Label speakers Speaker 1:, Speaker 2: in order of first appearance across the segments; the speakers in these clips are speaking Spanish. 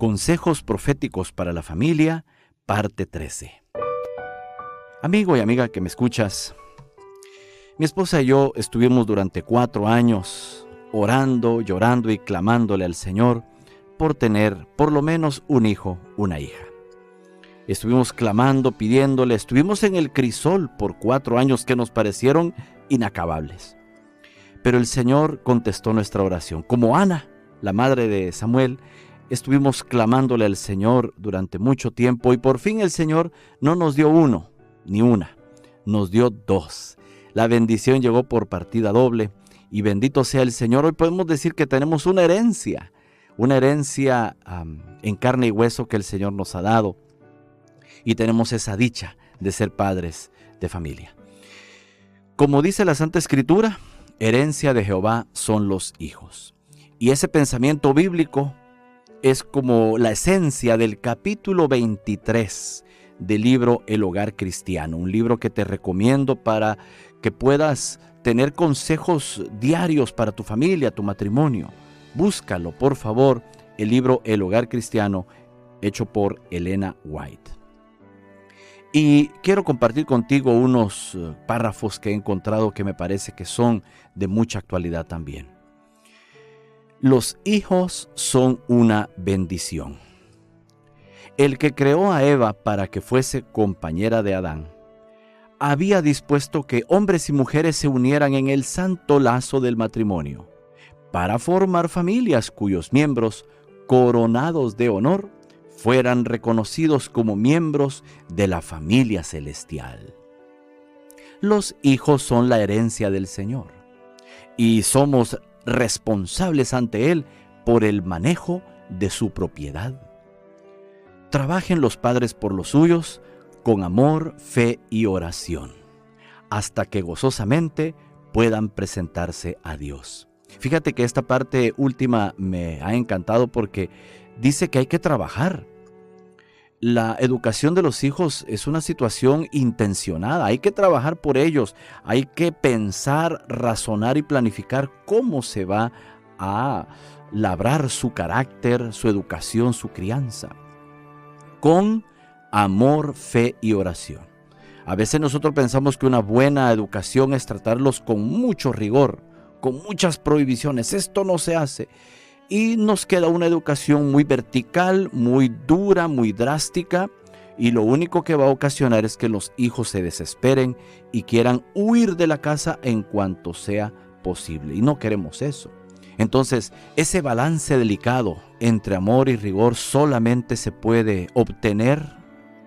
Speaker 1: Consejos proféticos para la familia, parte 13. Amigo y amiga que me escuchas, mi esposa y yo estuvimos durante 4 años orando, llorando y clamándole al Señor por tener por lo menos un hijo, una hija. Estuvimos clamando, pidiéndole, estuvimos en el crisol por 4 años que nos parecieron inacabables. Pero el Señor contestó nuestra oración. Como Ana, la madre de Samuel, estuvimos clamándole al Señor durante mucho tiempo y por fin el Señor no nos dio uno, ni una, nos dio 2. La bendición llegó por partida doble y bendito sea el Señor. Hoy podemos decir que tenemos una herencia en carne y hueso que el Señor nos ha dado y tenemos esa dicha de ser padres de familia. Como dice la Santa Escritura, herencia de Jehová son los hijos. Y ese pensamiento bíblico es como la esencia del capítulo 23 del libro El Hogar Cristiano, un libro que te recomiendo para que puedas tener consejos diarios para tu familia, tu matrimonio. Búscalo, por favor, el libro El Hogar Cristiano, hecho por Elena White. Y quiero compartir contigo unos párrafos que he encontrado que me parece que son de mucha actualidad también. Los hijos son una bendición. El que creó a Eva para que fuese compañera de Adán, había dispuesto que hombres y mujeres se unieran en el santo lazo del matrimonio, para formar familias cuyos miembros, coronados de honor, fueran reconocidos como miembros de la familia celestial. Los hijos son la herencia del Señor y somos responsables ante Él por el manejo de su propiedad. Trabajen los padres por los suyos con amor, fe y oración, hasta que gozosamente puedan presentarse a Dios. Fíjate que esta parte última me ha encantado porque dice que hay que trabajar. La educación de los hijos es una situación intencionada. Hay que trabajar por ellos. Hay que pensar, razonar y planificar cómo se va a labrar su carácter, su educación, su crianza. Con amor, fe y oración. A veces nosotros pensamos que una buena educación es tratarlos con mucho rigor, con muchas prohibiciones. Esto no se hace. Y nos queda una educación muy vertical, muy dura, muy drástica. Y lo único que va a ocasionar es que los hijos se desesperen y quieran huir de la casa en cuanto sea posible. Y no queremos eso. Entonces, ese balance delicado entre amor y rigor solamente se puede obtener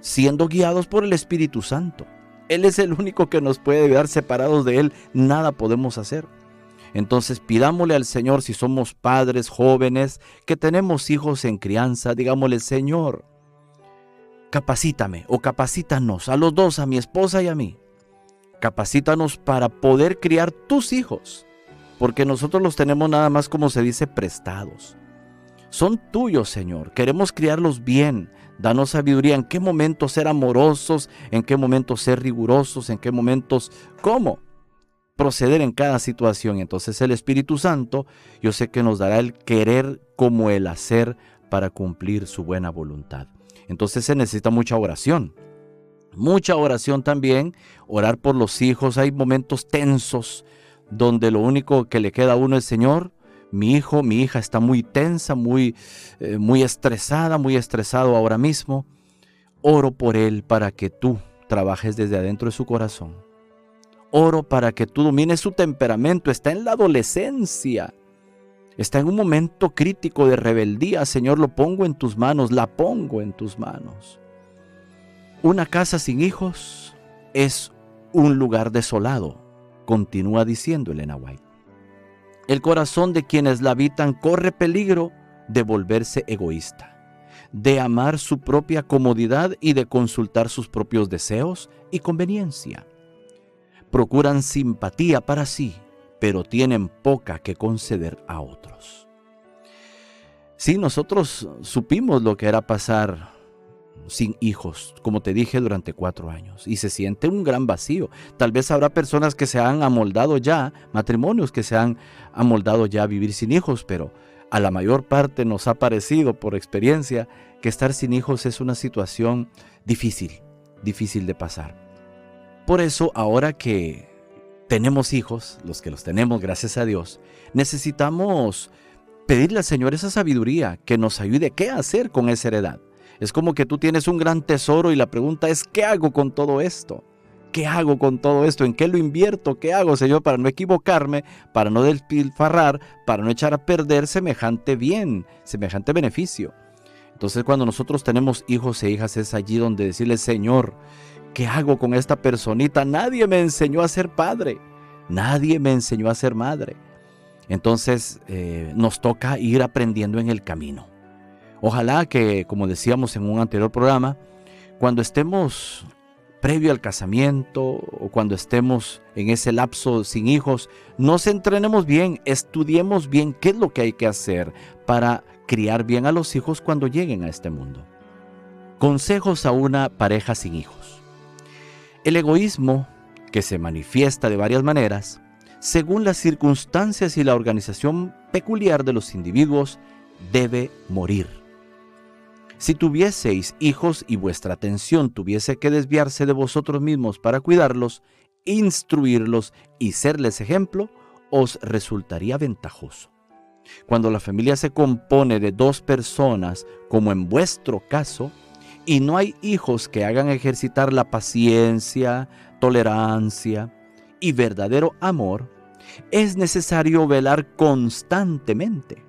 Speaker 1: siendo guiados por el Espíritu Santo. Él es el único que nos puede ayudar. Separados de Él, nada podemos hacer. Entonces pidámosle al Señor, si somos padres jóvenes, que tenemos hijos en crianza, digámosle: Señor, capacítame o capacítanos, a los dos, a mi esposa y a mí. Capacítanos para poder criar tus hijos, porque nosotros los tenemos nada más, como se dice, prestados. Son tuyos, Señor, queremos criarlos bien. Danos sabiduría en qué momentos ser amorosos, en qué momentos ser rigurosos, en qué momentos, cómo proceder en cada situación. Entonces el Espíritu Santo, yo sé que nos dará el querer como el hacer para cumplir su buena voluntad. Entonces se necesita mucha oración también, orar por los hijos. Hay momentos tensos donde lo único que le queda a uno es: Señor, mi hijo, mi hija está muy tensa, muy estresada, muy estresado ahora mismo. Oro por él para que tú trabajes desde adentro de su corazón. Oro para que tú domines su temperamento. Está en la adolescencia. Está en un momento crítico de rebeldía. Señor, lo pongo en tus manos. La pongo en tus manos. Una casa sin hijos es un lugar desolado, continúa diciendo Elena White. El corazón de quienes la habitan corre peligro de volverse egoísta, de amar su propia comodidad y de consultar sus propios deseos y conveniencia. Procuran simpatía para sí, pero tienen poca que conceder a otros. Sí, nosotros supimos lo que era pasar sin hijos, como te dije, durante 4 años, y se siente un gran vacío. Tal vez habrá personas que se han amoldado ya, matrimonios que se han amoldado ya a vivir sin hijos, pero a la mayor parte nos ha parecido por experiencia que estar sin hijos es una situación difícil de pasar. Por eso, ahora que tenemos hijos, los que los tenemos, gracias a Dios, necesitamos pedirle al Señor esa sabiduría que nos ayude. ¿Qué hacer con esa heredad? Es como que tú tienes un gran tesoro y la pregunta es, ¿qué hago con todo esto? ¿Qué hago con todo esto? ¿En qué lo invierto? ¿Qué hago, Señor, para no equivocarme, para no despilfarrar, para no echar a perder semejante bien, semejante beneficio? Entonces, cuando nosotros tenemos hijos e hijas, es allí donde decirle, Señor, ¿qué hago con esta personita? Nadie me enseñó a ser padre. Nadie me enseñó a ser madre. Entonces, nos toca ir aprendiendo en el camino. Ojalá que, como decíamos en un anterior programa, cuando estemos previo al casamiento o cuando estemos en ese lapso sin hijos, nos entrenemos bien, estudiemos bien qué es lo que hay que hacer para criar bien a los hijos cuando lleguen a este mundo. Consejos a una pareja sin hijos. El egoísmo, que se manifiesta de varias maneras, según las circunstancias y la organización peculiar de los individuos, debe morir. Si tuvieseis hijos y vuestra atención tuviese que desviarse de vosotros mismos para cuidarlos, instruirlos y serles ejemplo, os resultaría ventajoso. Cuando la familia se compone de 2 personas, como en vuestro caso, y no hay hijos que hagan ejercitar la paciencia, tolerancia y verdadero amor, es necesario velar constantemente.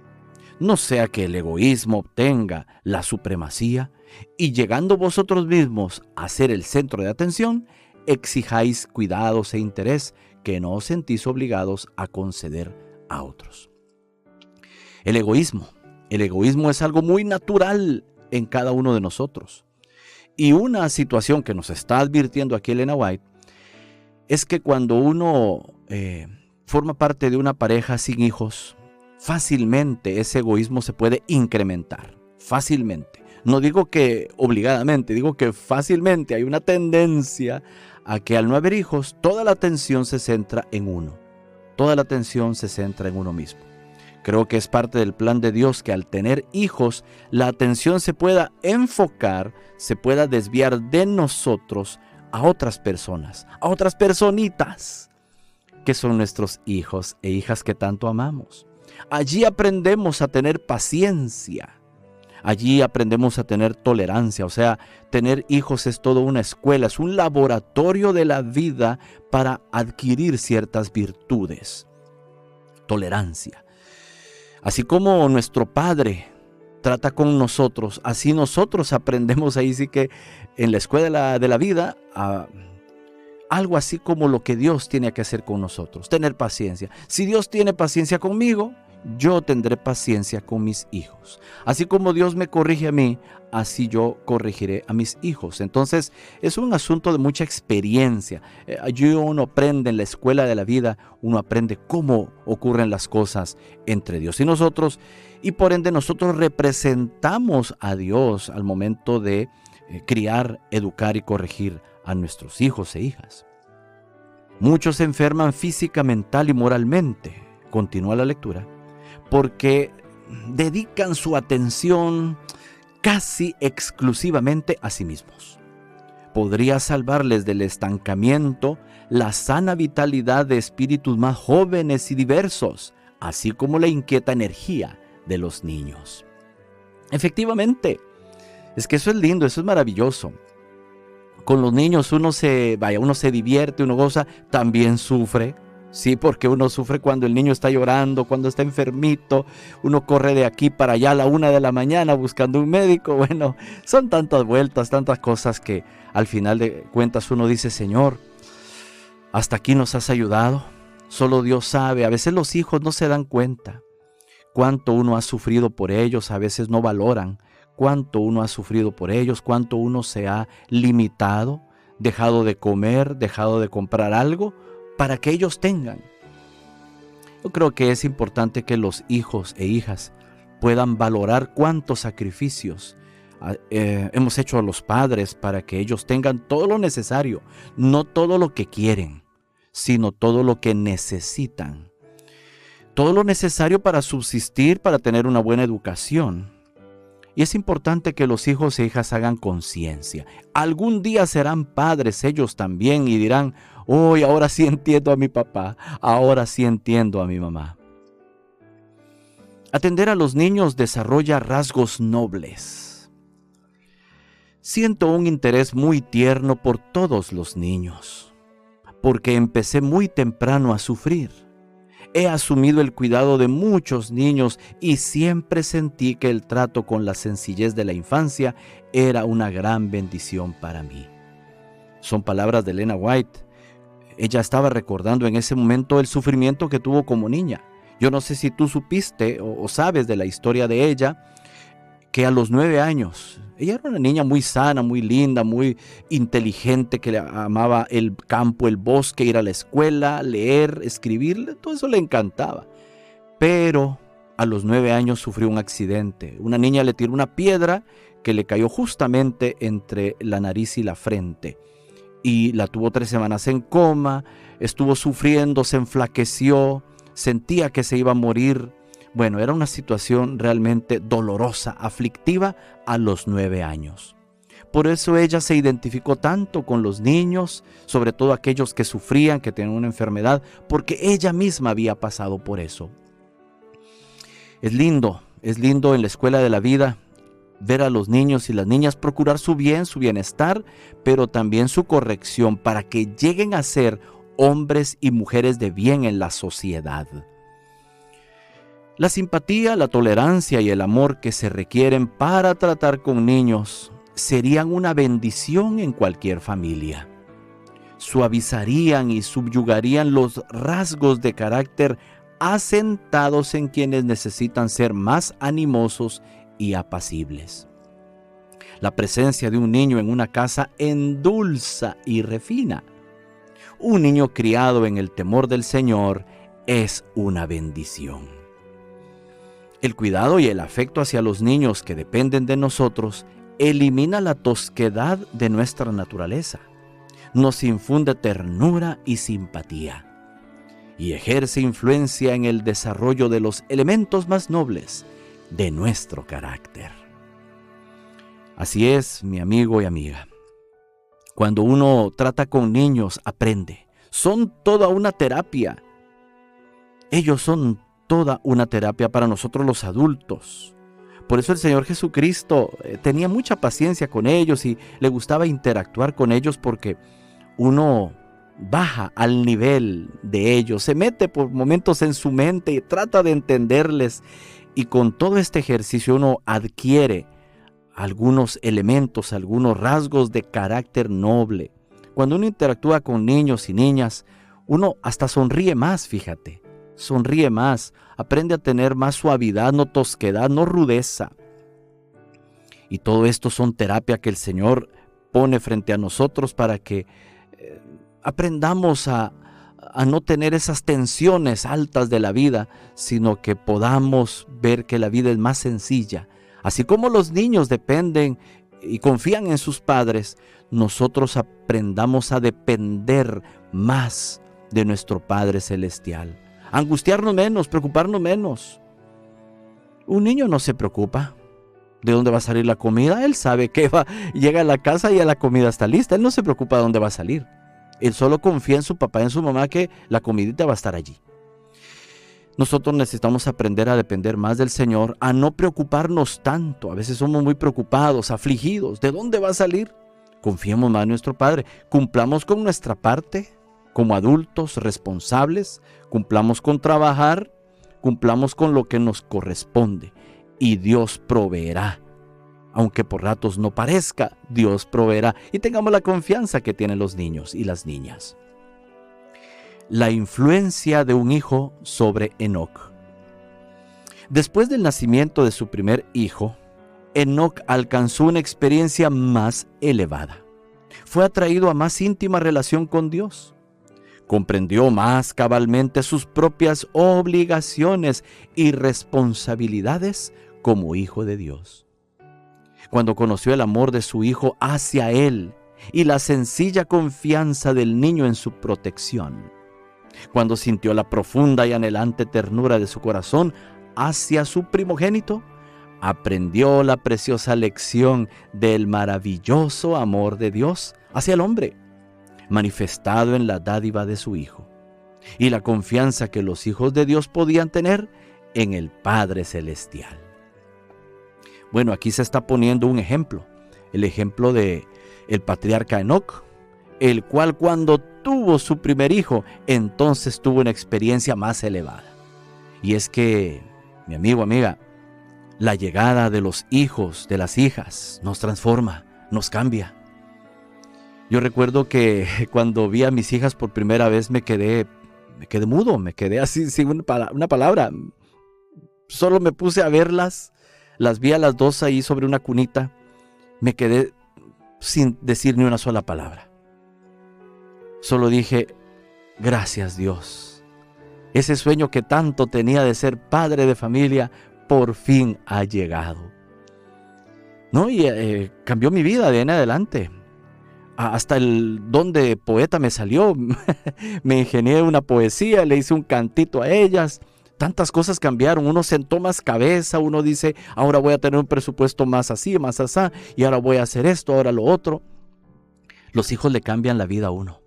Speaker 1: No sea que el egoísmo obtenga la supremacía y llegando vosotros mismos a ser el centro de atención, exijáis cuidados e interés que no os sentís obligados a conceder a otros. El egoísmo es algo muy natural en cada uno de nosotros. Y una situación que nos está advirtiendo aquí Elena White es que cuando uno forma parte de una pareja sin hijos, fácilmente ese egoísmo se puede incrementar, fácilmente. No digo que obligadamente, digo que fácilmente hay una tendencia a que al no haber hijos, toda la atención se centra en uno. Toda la atención se centra en uno mismo. Creo que es parte del plan de Dios que al tener hijos, la atención se pueda enfocar, se pueda desviar de nosotros a otras personas, a otras personitas, que son nuestros hijos e hijas que tanto amamos. Allí aprendemos a tener paciencia. Allí aprendemos a tener tolerancia. O sea, tener hijos es toda una escuela, es un laboratorio de la vida para adquirir ciertas virtudes. Tolerancia. Así como nuestro Padre trata con nosotros, así nosotros aprendemos ahí sí que en la escuela de la vida algo así como lo que Dios tiene que hacer con nosotros, tener paciencia. Si Dios tiene paciencia conmigo, yo tendré paciencia con mis hijos. Así como Dios me corrige a mí, así yo corregiré a mis hijos. Entonces, es un asunto de mucha experiencia. Allí uno aprende en la escuela de la vida, uno aprende cómo ocurren las cosas entre Dios y nosotros, y por ende nosotros representamos a Dios al momento de criar, educar y corregir a nuestros hijos e hijas. Muchos se enferman física, mental y moralmente, continúa la lectura, porque dedican su atención casi exclusivamente a sí mismos. Podría salvarles del estancamiento la sana vitalidad de espíritus más jóvenes y diversos, así como la inquieta energía de los niños. Efectivamente, es que eso es lindo, eso es maravilloso. Con los niños uno se divierte, uno goza, también sufre. Sí, porque uno sufre cuando el niño está llorando, cuando está enfermito, uno corre de aquí para allá a la 1 de la mañana buscando un médico. Bueno, son tantas vueltas, tantas cosas que al final de cuentas uno dice, Señor, hasta aquí nos has ayudado. Solo Dios sabe, a veces los hijos no se dan cuenta cuánto uno ha sufrido por ellos, a veces no valoran cuánto uno ha sufrido por ellos, cuánto uno se ha limitado, dejado de comer, dejado de comprar algo, para que ellos tengan. Yo creo que es importante que los hijos e hijas puedan valorar cuántos sacrificios hemos hecho a los padres para que ellos tengan todo lo necesario, no todo lo que quieren, sino todo lo que necesitan. todo lo necesario para subsistir, para tener una buena educación. Y es importante que los hijos e hijas hagan conciencia. Algún día serán padres ellos también y dirán, hoy ahora sí entiendo a mi papá, ahora sí entiendo a mi mamá. Atender a los niños desarrolla rasgos nobles. Siento un interés muy tierno por todos los niños, porque empecé muy temprano a sufrir. He asumido el cuidado de muchos niños y siempre sentí que el trato con la sencillez de la infancia era una gran bendición para mí. Son palabras de Elena White. Ella estaba recordando en ese momento el sufrimiento que tuvo como niña. Yo no sé si tú supiste o sabes de la historia de ella, que a los 9 años, ella era una niña muy sana, muy linda, muy inteligente, que le amaba el campo, el bosque, ir a la escuela, leer, escribir, todo eso le encantaba. Pero a los 9 años sufrió un accidente. Una niña le tiró una piedra que le cayó justamente entre la nariz y la frente. Y la tuvo 3 semanas en coma, estuvo sufriendo, se enflaqueció, sentía que se iba a morir. Bueno, era una situación realmente dolorosa, aflictiva a los 9 años. Por eso ella se identificó tanto con los niños, sobre todo aquellos que sufrían, que tenían una enfermedad, porque ella misma había pasado por eso. Es lindo en la escuela de la vida ver a los niños y las niñas procurar su bien, su bienestar, pero también su corrección para que lleguen a ser hombres y mujeres de bien en la sociedad. La simpatía, la tolerancia y el amor que se requieren para tratar con niños serían una bendición en cualquier familia. Suavizarían y subyugarían los rasgos de carácter asentados en quienes necesitan ser más animosos y apacibles. La presencia de un niño en una casa endulza y refina. Un niño criado en el temor del Señor es una bendición. El cuidado y el afecto hacia los niños que dependen de nosotros elimina la tosquedad de nuestra naturaleza, nos infunde ternura y simpatía y ejerce influencia en el desarrollo de los elementos más nobles de nuestro carácter. Así es, mi amigo y amiga. Cuando uno trata con niños, aprende. Son toda una terapia. Ellos son toda una terapia para nosotros los adultos. Por eso el Señor Jesucristo tenía mucha paciencia con ellos y le gustaba interactuar con ellos, porque uno baja al nivel de ellos, se mete por momentos en su mente y trata de entenderles, y con todo este ejercicio uno adquiere algunos elementos, algunos rasgos de carácter noble. Cuando uno interactúa con niños y niñas, uno hasta sonríe más, fíjate. Sonríe más, aprende a tener más suavidad, no tosquedad, no rudeza. Y todo esto son terapia que el Señor pone frente a nosotros para que aprendamos a no tener esas tensiones altas de la vida, sino que podamos ver que la vida es más sencilla. Así como los niños dependen y confían en sus padres, nosotros aprendamos a depender más de nuestro Padre Celestial. Angustiarnos menos, preocuparnos menos. Un niño no se preocupa de dónde va a salir la comida. Él sabe que llega a la casa y ya la comida está lista. Él no se preocupa de dónde va a salir. Él solo confía en su papá y en su mamá que la comidita va a estar allí. Nosotros necesitamos aprender a depender más del Señor, a no preocuparnos tanto. A veces somos muy preocupados, afligidos. ¿De dónde va a salir? Confiemos más en nuestro Padre. Cumplamos con nuestra parte como adultos responsables. Cumplamos con trabajar. Cumplamos con lo que nos corresponde. Y Dios proveerá. Aunque por ratos no parezca, Dios proveerá. Y tengamos la confianza que tienen los niños y las niñas. La influencia de un hijo sobre Enoc. Después del nacimiento de su primer hijo, Enoc alcanzó una experiencia más elevada. Fue atraído a más íntima relación con Dios. Comprendió más cabalmente sus propias obligaciones y responsabilidades como hijo de Dios. Cuando conoció el amor de su hijo hacia él y la sencilla confianza del niño en su protección, Cuando sintió la profunda y anhelante ternura de su corazón hacia su primogénito, aprendió la preciosa lección del maravilloso amor de Dios hacia el hombre, manifestado en la dádiva de su Hijo, y la confianza que los hijos de Dios podían tener en el Padre Celestial. Bueno, aquí se está poniendo un ejemplo, el ejemplo de el patriarca Enoc, el cual cuando tuvo su primer hijo, entonces tuvo una experiencia más elevada. Y es que, mi amigo, amiga, la llegada de los hijos, de las hijas, nos transforma, nos cambia. Yo recuerdo que cuando vi a mis hijas por primera vez me quedé mudo, me quedé así sin una palabra. Solo me puse a verlas, las vi a las dos ahí sobre una cunita, me quedé sin decir ni una sola palabra. Solo dije, gracias Dios. Ese sueño que tanto tenía de ser padre de familia, por fin ha llegado. ¿No? Y cambió mi vida de en adelante. Hasta el don de poeta me salió. Me ingenié una poesía, le hice un cantito a ellas. Tantas cosas cambiaron. Uno sentó más cabeza, uno dice, ahora voy a tener un presupuesto más así, más asá, y ahora voy a hacer esto, ahora lo otro. Los hijos le cambian la vida a uno.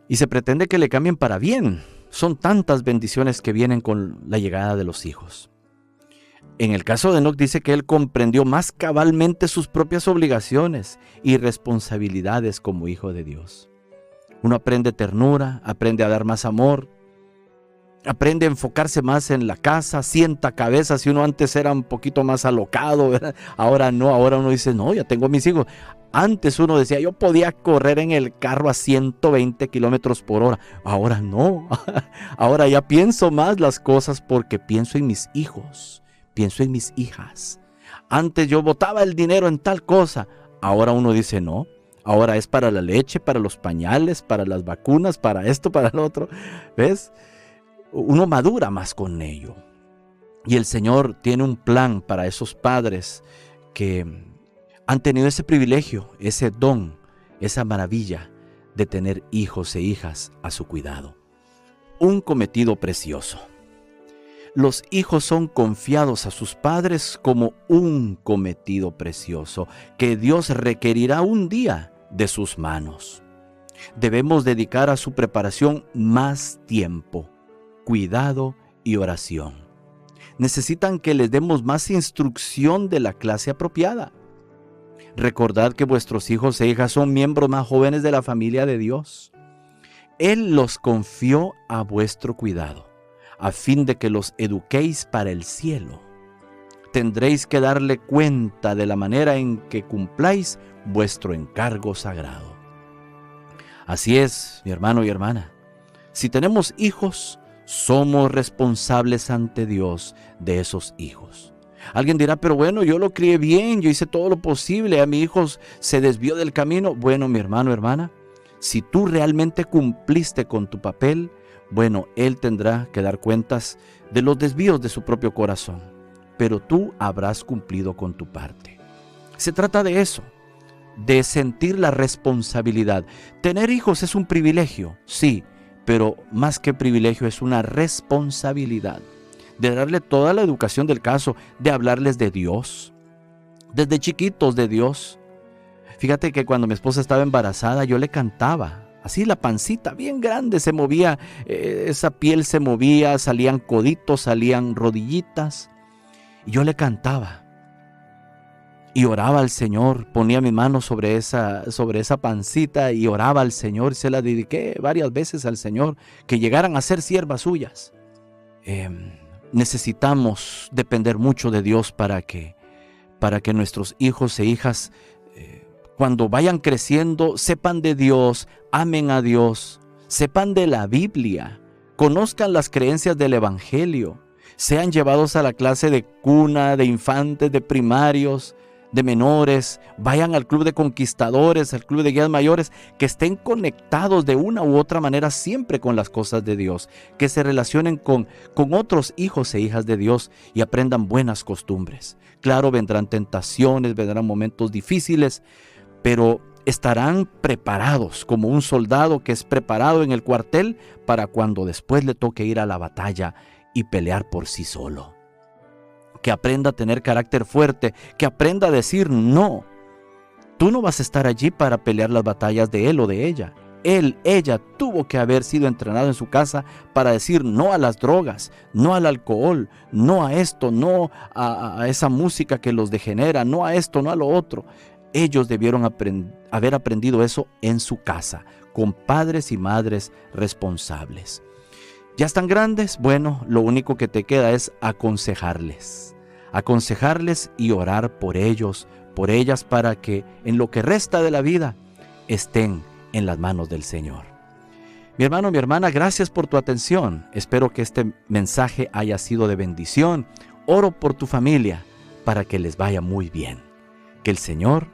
Speaker 1: Y se pretende que le cambien para bien. Son tantas bendiciones que vienen con la llegada de los hijos. En el caso de Enoc dice que él comprendió más cabalmente sus propias obligaciones y responsabilidades como hijo de Dios. Uno aprende ternura, aprende a dar más amor, aprende a enfocarse más en la casa, sienta cabeza. Si uno antes era un poquito más alocado, ¿verdad? Ahora no, ahora uno dice, no, ya tengo mis hijos. Antes uno decía, yo podía correr en el carro a 120 kilómetros por hora. Ahora no. Ahora ya pienso más las cosas porque pienso en mis hijos, pienso en mis hijas. Antes yo botaba el dinero en tal cosa. Ahora uno dice, no. Ahora es para la leche, para los pañales, para las vacunas, para esto, para lo otro. ¿Ves? Uno madura más con ello. Y el Señor tiene un plan para esos padres que han tenido ese privilegio, ese don, esa maravilla de tener hijos e hijas a su cuidado. Un cometido precioso. Los hijos son confiados a sus padres como un cometido precioso que Dios requerirá un día de sus manos. Debemos dedicar a su preparación más tiempo, cuidado y oración. Necesitan que les demos más instrucción de la clase apropiada. Recordad que vuestros hijos e hijas son miembros más jóvenes de la familia de Dios. Él los confió a vuestro cuidado, a fin de que los eduquéis para el cielo. Tendréis que darle cuenta de la manera en que cumpláis vuestro encargo sagrado. Así es, mi hermano y hermana. Si tenemos hijos, somos responsables ante Dios de esos hijos. Alguien dirá, pero bueno, yo lo crié bien, yo hice todo lo posible, a mi hijo se desvió del camino. Bueno, mi hermano, hermana, si tú realmente cumpliste con tu papel, bueno, él tendrá que dar cuentas de los desvíos de su propio corazón, pero tú habrás cumplido con tu parte. Se trata de eso, de sentir la responsabilidad. Tener hijos es un privilegio, sí, pero más que privilegio es una responsabilidad. De darle toda la educación del caso, de hablarles de Dios, desde chiquitos de Dios. Fíjate que cuando mi esposa estaba embarazada, yo le cantaba, así la pancita bien grande se movía, esa piel se movía, salían coditos, salían rodillitas, y yo le cantaba. Y oraba al Señor, ponía mi mano sobre esa pancita y oraba al Señor, se la dediqué varias veces al Señor, que llegaran a ser siervas suyas. Necesitamos depender mucho de Dios para que nuestros hijos e hijas, cuando vayan creciendo, sepan de Dios, amen a Dios, sepan de la Biblia, conozcan las creencias del Evangelio, sean llevados a la clase de cuna, de infantes, de primarios, de menores, vayan al club de conquistadores, al club de guías mayores, que estén conectados de una u otra manera siempre con las cosas de Dios, que se relacionen con otros hijos e hijas de Dios y aprendan buenas costumbres. Claro, vendrán tentaciones, vendrán momentos difíciles, pero estarán preparados como un soldado que es preparado en el cuartel para cuando después le toque ir a la batalla y pelear por sí solo. Que aprenda a tener carácter fuerte, que aprenda a decir no. Tú no vas a estar allí para pelear las batallas de él o de ella. Ella tuvo que haber sido entrenado en su casa para decir no a las drogas, no al alcohol, no a esto, no a esa música que los degenera, no a esto, no a lo otro. Ellos debieron haber aprendido eso en su casa, con padres y madres responsables. ¿Ya están grandes? Bueno, lo único que te queda es aconsejarles y orar por ellos, por ellas, para que en lo que resta de la vida estén en las manos del Señor. Mi hermano, mi hermana, gracias por tu atención. Espero que este mensaje haya sido de bendición. Oro por tu familia para que les vaya muy bien. Que el Señor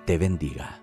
Speaker 1: te bendiga.